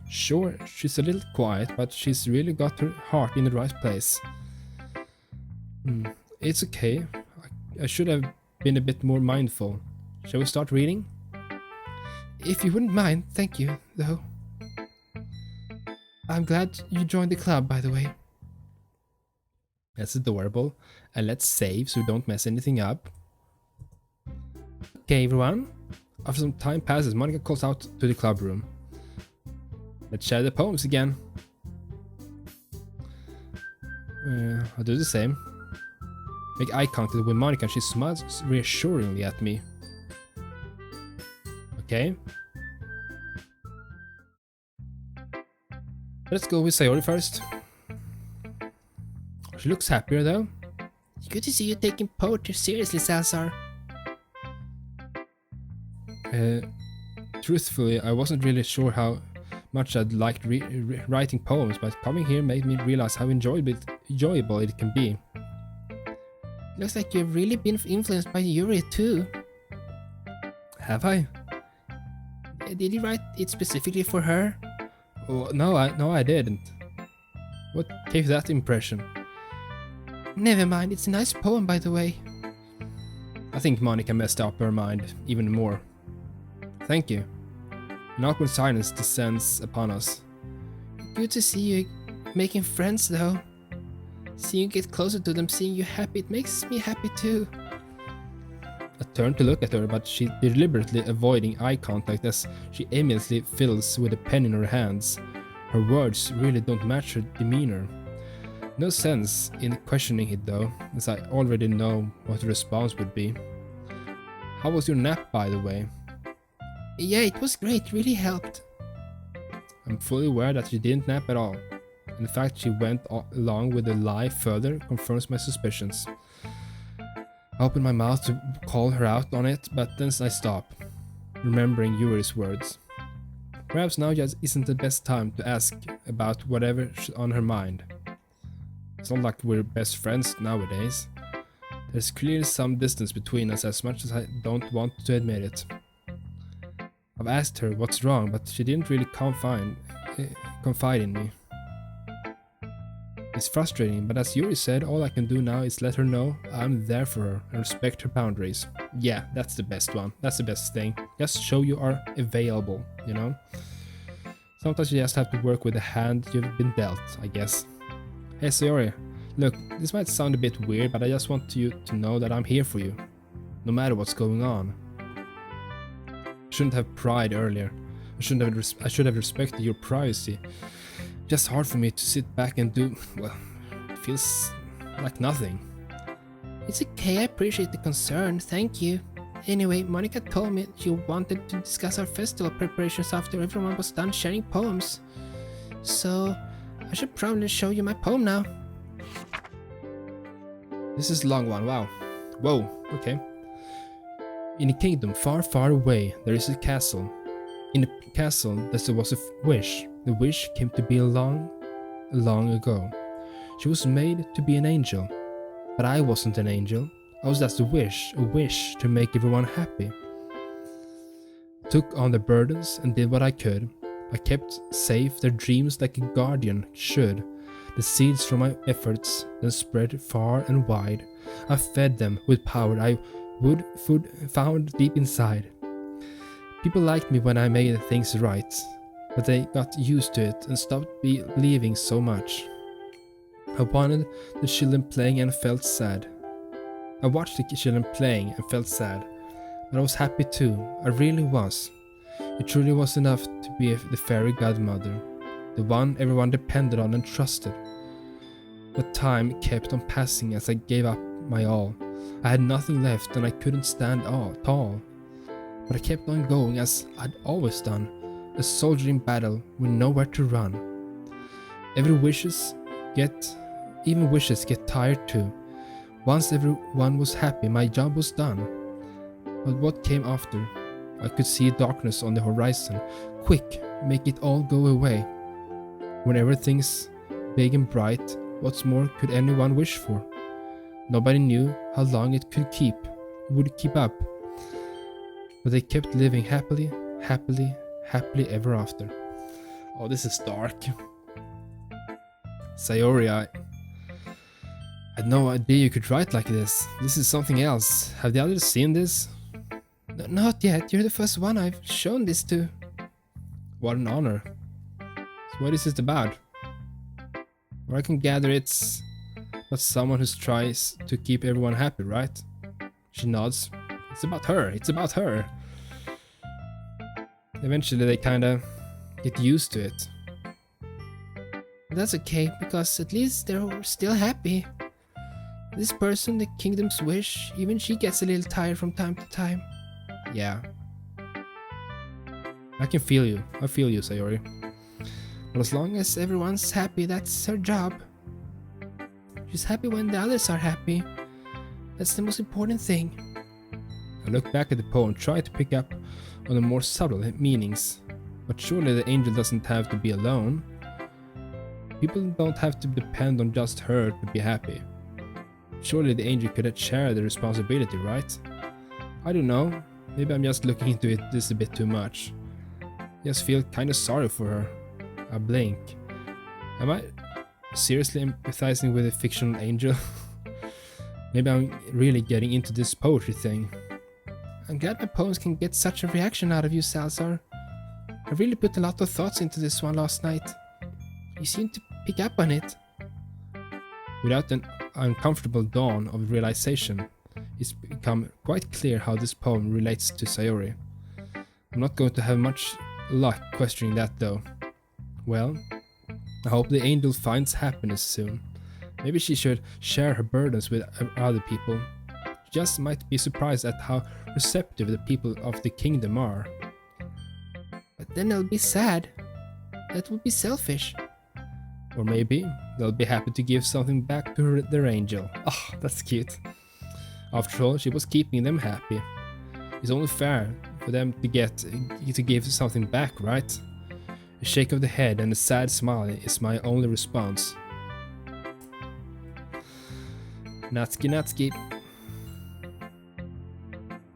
Sure, she's a little quiet, but she's really got her heart in the right place. It's okay. I should have been a bit more mindful. Shall we start reading? If you wouldn't mind, thank you, though. I'm glad you joined the club, by the way. That's adorable. And let's save so we don't mess anything up. Okay, everyone. After some time passes, Monica calls out to the club room. Let's share the poems again. I'll do the same. Make eye contact with Monica and she smiles reassuringly at me. Okay. Let's go with Sayori first. She looks happier though. Good to see you taking poetry seriously, Salazar. Truthfully, I wasn't really sure how much I'd liked writing poems, but coming here made me realize how enjoyable it can be. Looks like you've really been influenced by Yuri too. Have I? Did you write it specifically for her? Oh, no, I didn't. What gave that impression? Never mind, it's a nice poem, by the way. I think Monica messed up her mind even more. Thank you. An awkward silence descends upon us. Good to see you making friends, though. Seeing you get closer to them, seeing you happy, it makes me happy too. I turn to look at her, but she's deliberately avoiding eye contact as she aimlessly fiddles with a pen in her hands. Her words really don't match her demeanor. No sense in questioning it though, as I already know what the response would be. How was your nap, by the way? Yeah, it was great, really helped. I'm fully aware that she didn't nap at all. In fact, she went along with the lie further confirms my suspicions. I open my mouth to call her out on it, but then I stop, remembering Yuri's words. Perhaps now just isn't the best time to ask about whatever's on her mind. It's not like we're best friends nowadays. There's clearly some distance between us, as much as I don't want to admit it. I've asked her what's wrong, but she didn't really confide in me. It's frustrating, but as Yuri said, all I can do now is let her know I'm there for her and respect her boundaries. Yeah, that's the best one. That's the best thing. Just show you are available, you know? Sometimes you just have to work with the hand you've been dealt, I guess. Hey Sayori, look, this might sound a bit weird, but I just want you to know that I'm here for you, no matter what's going on. I shouldn't have pried earlier. I should have respected your privacy. Just hard for me to sit back and do, well, it feels like nothing. It's okay, I appreciate the concern, thank you. Anyway, Monica told me she wanted to discuss our festival preparations after everyone was done sharing poems. So, I should probably show you my poem now. This is a long one, wow. Whoa, okay. In a kingdom far, far away, there is a castle. In the castle, there was a wish. The wish came to be long, long ago. She was made to be an angel. But I wasn't an angel. I was just a wish to make everyone happy. I took on the burdens and did what I could. I kept safe their dreams like a guardian should. The seeds from my efforts then spread far and wide. I fed them with power I would found deep inside. People liked me when I made things right, but they got used to it and stopped believing so much. I wanted the children playing and felt sad. I watched the children playing and felt sad, but I was happy too. I really was. It truly was enough to be the fairy godmother, the one everyone depended on and trusted. But time kept on passing as I gave up my all. I had nothing left and I couldn't stand tall. But I kept on going as I'd always done, a soldier in battle with nowhere to run. Even wishes get tired too. Once everyone was happy, my job was done. But what came after? I could see darkness on the horizon. Quick, make it all go away. When everything's big and bright, what more could anyone wish for? Nobody knew how long it would keep up. But they kept living happily ever after. Oh, this is dark. Sayori, I had no idea you could write like this. This is something else. Have the others seen this? No, not yet. You're the first one I've shown this to. What an honor. So what is it about? Or I can gather it's about someone who tries to keep everyone happy, right? She nods. It's about her. It's about her. Eventually they kinda get used to it. That's okay, because at least they're still happy. This person, the kingdom's wish, even she gets a little tired from time to time. Yeah. I can feel you. I feel you, Sayori. But as long as everyone's happy, that's her job. She's happy when the others are happy. That's the most important thing. I look back at the poem, try to pick up on the more subtle meanings. But surely the angel doesn't have to be alone. People don't have to depend on just her to be happy. Surely the angel could share the responsibility, right? I don't know. Maybe I'm just looking into this a bit too much. I just feel kinda sorry for her. I blink. Am I seriously empathizing with a fictional angel? Maybe I'm really getting into this poetry thing. I'm glad my poems can get such a reaction out of you, Salazar. I really put a lot of thoughts into this one last night. You seem to pick up on it. Without an uncomfortable dawn of realization, it's become quite clear how this poem relates to Sayori. I'm not going to have much luck questioning that though. Well, I hope the angel finds happiness soon. Maybe she should share her burdens with other people. She just might be surprised at how receptive the people of the kingdom are. But then they'll be sad. That would be selfish. Or maybe they'll be happy to give something back to their angel. Oh, that's cute. After all, she was keeping them happy. It's only fair for them to give something back, right? A shake of the head and a sad smile is my only response. Natsuki Natsuki.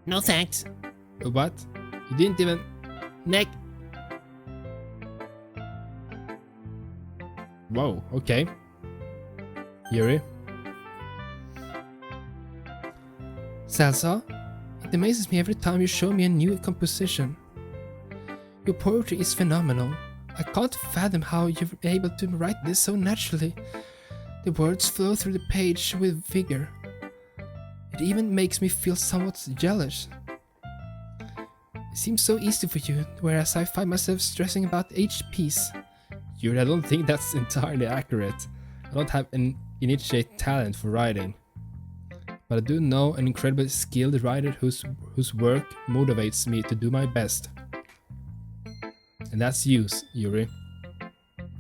No thanks. What? You didn't even... Neck. Whoa, okay. Yuri? Salsa, it amazes me every time you show me a new composition. Your poetry is phenomenal. I can't fathom how you're able to write this so naturally. The words flow through the page with vigor. It even makes me feel somewhat jealous. It seems so easy for you, whereas I find myself stressing about each piece. Yuri, I don't think that's entirely accurate. I don't have an innate talent for writing. But I do know an incredibly skilled writer whose work motivates me to do my best. And that's you, Yuri.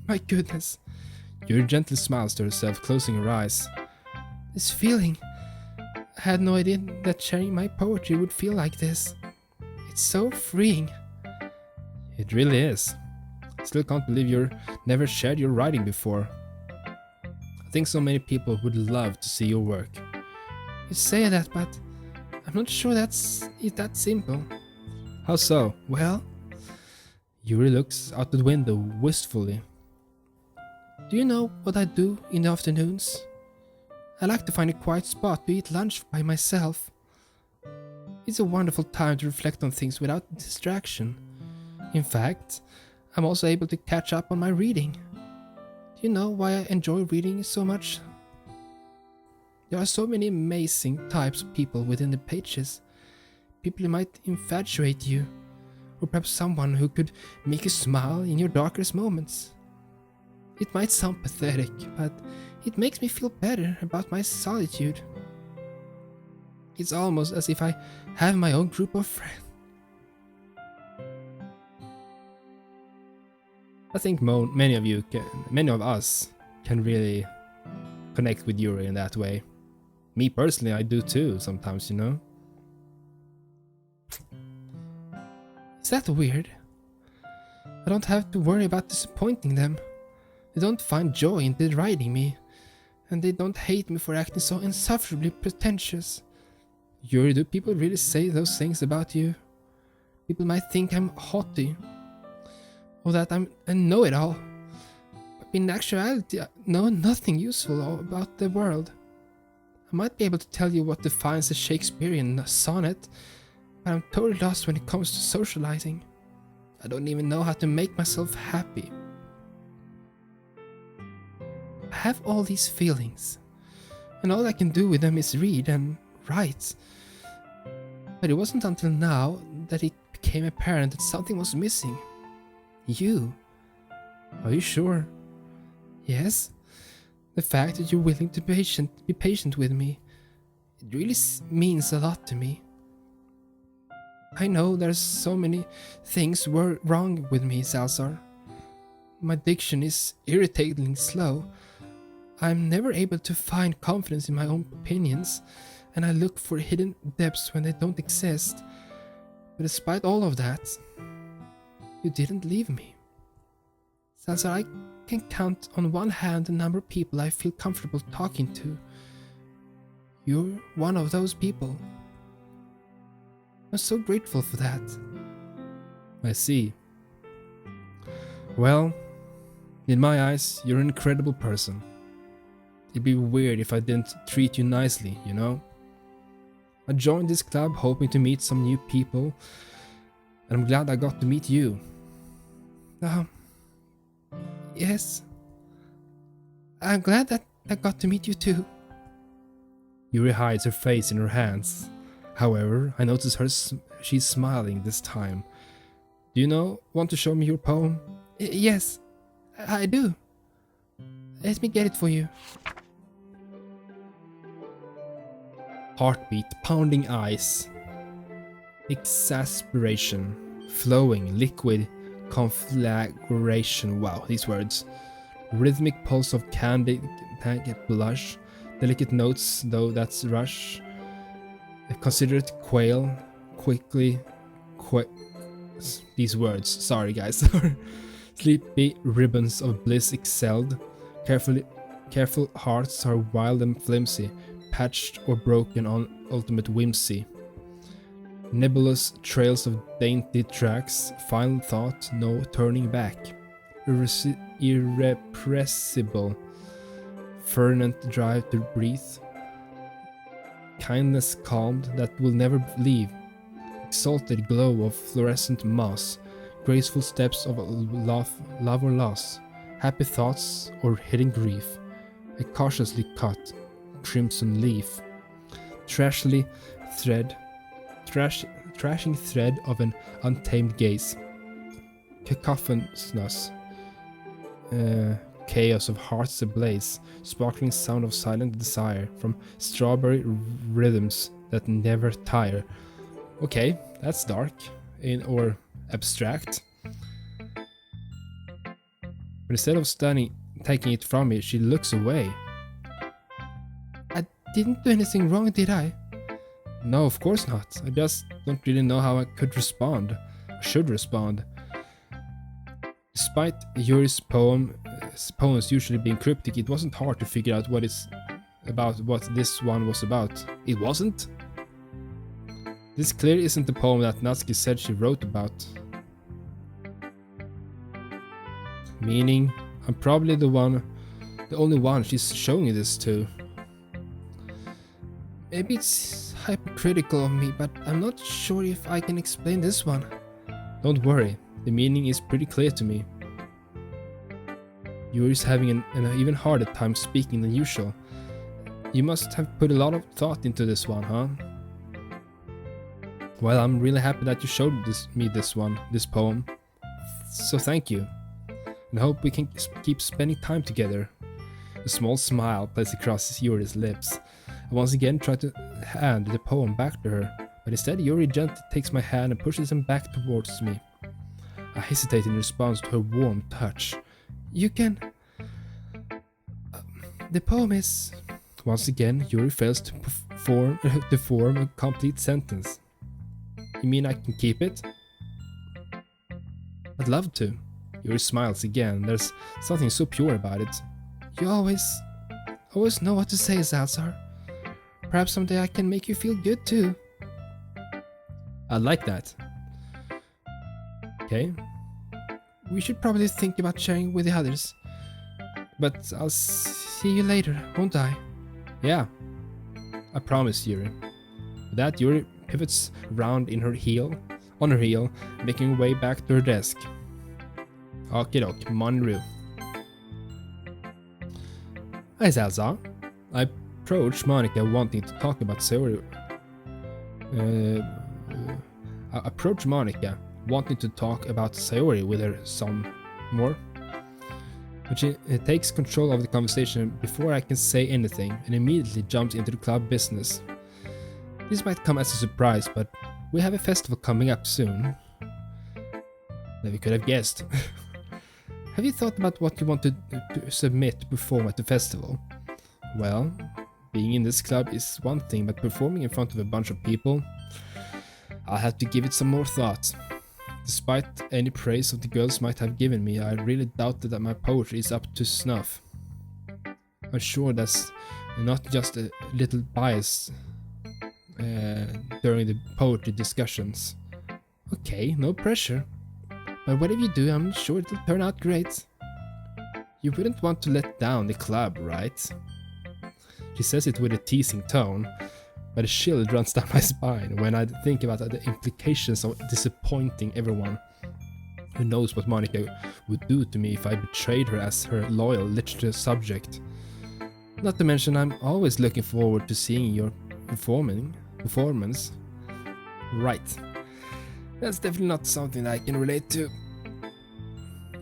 My goodness, Yuri gently smiles to herself, closing her eyes. this feeling. I had no idea that sharing my poetry would feel like this. It's so freeing. It really is. I still can't believe you've never shared your writing before. I think so many people would love to see your work. You say that, but I'm not sure it's that simple. How so? Well, Yuri looks out the window wistfully. do you know what I do in the afternoons? I like to find a quiet spot to eat lunch by myself. It's a wonderful time to reflect on things without distraction. In fact, I'm also able to catch up on my reading. Do you know why I enjoy reading so much? There are so many amazing types of people within the pages. People who might infatuate you, or perhaps someone who could make you smile in your darkest moments. It might sound pathetic, but it makes me feel better about my solitude. It's almost as if I have my own group of friends. I think many of us can really connect with Yuri in that way. Me personally, I do too sometimes, you know? Is that weird? I don't have to worry about disappointing them. They don't find joy in deriding me, and they don't hate me for acting so insufferably pretentious. Yuri, do people really say those things about you? People might think I'm haughty, or that I'm a know-it-all. But in actuality, I know nothing useful about the world. I might be able to tell you what defines a Shakespearean sonnet, but I'm totally lost when it comes to socializing. I don't even know how to make myself happy. I have all these feelings, and all I can do with them is read and write. But it wasn't until now that it became apparent that something was missing. You. Are you sure? Yes. The fact that you're willing to be patient with me, it really means a lot to me. I know there's so many things were wrong with me, Salsar. My diction is irritatingly slow. I'm never able to find confidence in my own opinions, and I look for hidden depths when they don't exist. But despite all of that, you didn't leave me. Salsar, I can count on one hand the number of people I feel comfortable talking to. You're one of those people. I'm so grateful for that. I see. Well, in my eyes, you're an incredible person. It'd be weird if I didn't treat you nicely, you know? I joined this club hoping to meet some new people, and I'm glad I got to meet you. Yes. I'm glad that I got to meet you too. Yuri hides her face in her hands. However, I notice she's smiling this time. Do you want to show me your poem? Yes, I do. Let me get it for you. Heartbeat, pounding eyes. Exasperation, flowing, liquid, conflagration. Wow, these words. Rhythmic pulse of candy blush. Delicate notes, though that's rush. Considerate quail, quickly. These words, sorry guys. Sleepy ribbons of bliss excelled. Careful hearts are wild and flimsy, patched or broken on ultimate whimsy. Nebulous trails of dainty tracks, final thought, no turning back. Irrepressible, fervent drive to breathe. Kindness calmed that will never leave. Exalted glow of fluorescent moss. Graceful steps of love or loss. Happy thoughts or hidden grief. A cautiously cut crimson leaf. Trashing thread of an untamed gaze. Cacophonous chaos of hearts ablaze, sparkling sound of silent desire from strawberry rhythms that never tire. Okay, that's dark or abstract. But instead of taking it from me, she looks away. I didn't do anything wrong, did I? No, of course not. I just don't really know how I could respond. Or should respond. Despite Yuri's poems usually being cryptic, it wasn't hard to figure out what this one was about. It wasn't? This clearly isn't the poem that Natsuki said she wrote about. Meaning, I'm probably the only one she's showing this to. Maybe it's hypocritical of me, but I'm not sure if I can explain this one. Don't worry, the meaning is pretty clear to me. Yuri's having an even harder time speaking than usual. You must have put a lot of thought into this one, huh? Well, I'm really happy that you showed this poem. So thank you. And I hope we can keep spending time together. A small smile plays across Yuri's lips. I once again try to hand the poem back to her, but instead Yuri gently takes my hand and pushes him back towards me. I hesitate in response to her warm touch. You can... the poem is... Once again, Yuri fails to form a complete sentence. You mean I can keep it? I'd love to. Yuri smiles again. There's something so pure about it. You always know what to say, Zalzar. Perhaps someday I can make you feel good too. I like that. Okay. We should probably think about sharing with the others. But I'll see you later, won't I? Yeah. I promise, Yuri. With that, Yuri pivots round on her heel, making her way back to her desk. Okidok, Monru. Hi, Zalzar. I approach Monica wanting to talk about Sayori. With her some more. But she takes control of the conversation before I can say anything and immediately jumps into the club business. This might come as a surprise, but we have a festival coming up soon. That we could have guessed. Have you thought about what you want to submit to perform at the festival? Well, being in this club is one thing, but performing in front of a bunch of people, I'll have to give it some more thought. Despite any praise of the girls might have given me, I really doubted that my poetry is up to snuff. I'm sure that's not just a little bias during the poetry discussions. Okay, no pressure. But whatever you do, I'm sure it'll turn out great. You wouldn't want to let down the club, right? She says it with a teasing tone, but a chill runs down my spine when I think about the implications of disappointing everyone. Who knows what Monica would do to me if I betrayed her as her loyal literature subject. Not to mention, I'm always looking forward to seeing your performance. Right. That's definitely not something that I can relate to.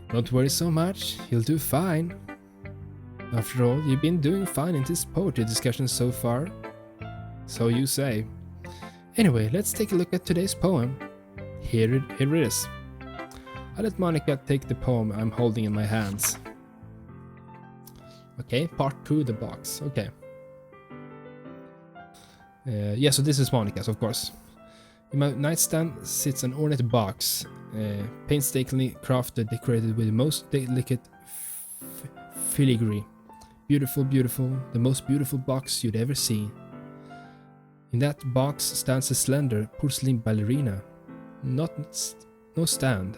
Don't worry so much, you'll do fine. After all, you've been doing fine in this poetry discussion so far. So you say. Anyway, let's take a look at today's poem. Here it is. I'll let Monica take the poem I'm holding in my hands. Okay, part 2, the box. Okay. Yeah, so this is Monica's, of course. In my nightstand sits an ornate box, painstakingly crafted, decorated with the most delicate filigree. Beautiful, beautiful, the most beautiful box you'd ever see. In that box stands a slender porcelain ballerina. No stand.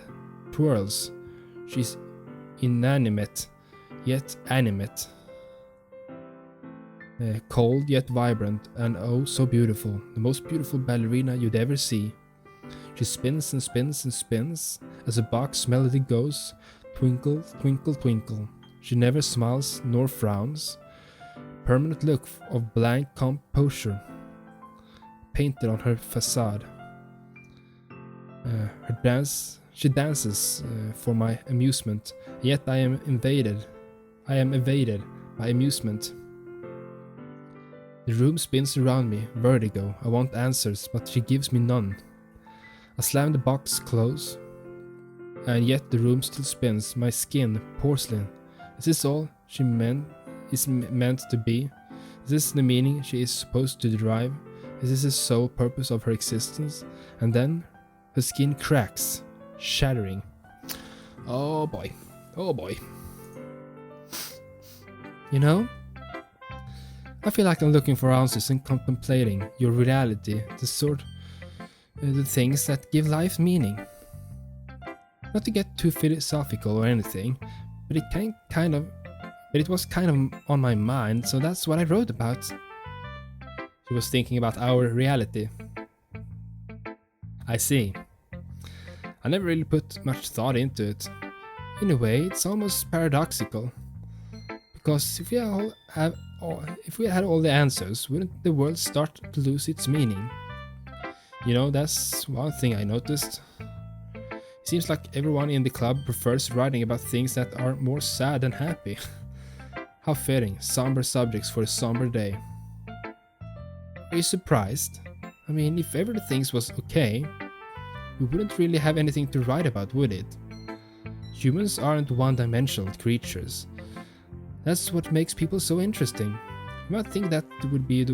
Twirls. She's inanimate, yet animate. Cold yet vibrant, and oh so beautiful. The most beautiful ballerina you'd ever see. She spins and spins and spins as the box melody goes. Twinkle, twinkle, twinkle. She never smiles nor frowns. Permanent look of blank composure painted on her facade. She dances for my amusement, yet I am evaded by amusement. The room spins around me, vertigo. I want answers, but she gives me none. I slam the box close, and yet the room still spins. My skin, porcelain. Is this all she is meant to be? Is this the meaning she is supposed to derive? Is this the sole purpose of her existence? And then her skin cracks, shattering. Oh boy. Oh boy. You know, I feel like I'm looking for answers and contemplating your reality, the things that give life meaning. Not to get too philosophical or anything, but it was kind of on my mind, so that's what I wrote about. She was thinking about our reality. I see. I never really put much thought into it. In a way, it's almost paradoxical. Because if we had all the answers, wouldn't the world start to lose its meaning? You know, that's one thing I noticed. It seems like everyone in the club prefers writing about things that are more sad than happy. How fitting, somber subjects for a somber day. Are you surprised? I mean, if everything was okay, we wouldn't really have anything to write about, would it? Humans aren't one-dimensional creatures. That's what makes people so interesting. You might think that would be the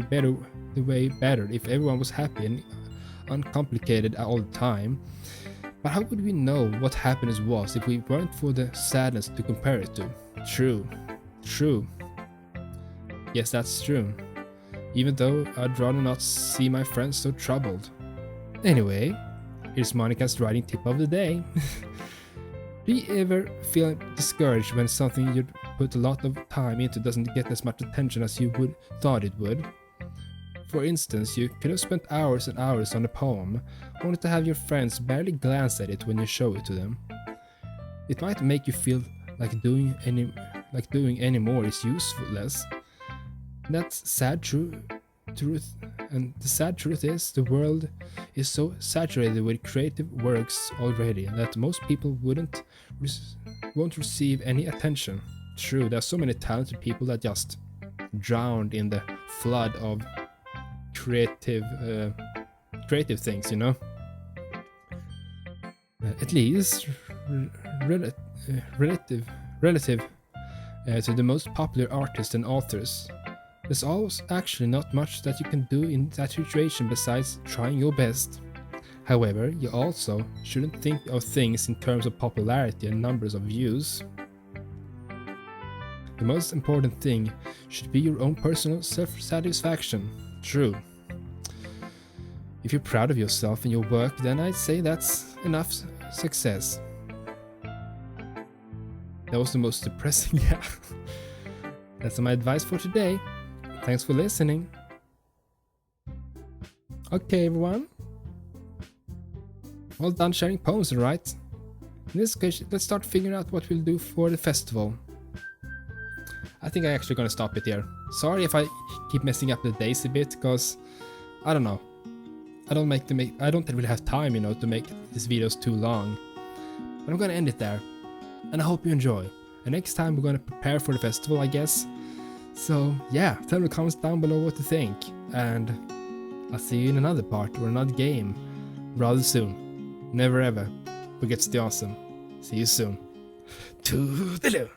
way better if everyone was happy and uncomplicated all the time. But how would we know what happiness was if we weren't for the sadness to compare it to? True. Yes, that's true. Even though I'd rather not see my friends so troubled. Anyway, here's Monica's writing tip of the day. Do you ever feel discouraged when something you'd put a lot of time into doesn't get as much attention as you thought it would? For instance, you could have spent hours and hours on a poem, only to have your friends barely glance at it when you show it to them. It might make you feel like doing any more is useless. That's sad truth, and the sad truth is the world is so saturated with creative works already that most people won't receive any attention. True, there are so many talented people that just drowned in the flood of creative things, you know. At least relative to the most popular artists and authors. There's always actually not much that you can do in that situation besides trying your best. However, you also shouldn't think of things in terms of popularity and numbers of views. The most important thing should be your own personal self-satisfaction. True. If you're proud of yourself and your work, then I'd say that's enough success. That was the most depressing, yeah. That's my advice for today. Thanks for listening. Okay, everyone. All done sharing poems, right? In this case, let's start figuring out what we'll do for the festival. I think I'm actually gonna stop it here. Sorry if I keep messing up the days a bit, because I don't know. I don't really have time, you know, to make these videos too long. But I'm gonna end it there. And I hope you enjoy. And next time we're gonna prepare for the festival, I guess. So yeah, tell me in the comments down below what you think. And I'll see you in another part or another game rather soon. Never ever forget to stay awesome. See you soon. Toodeloo!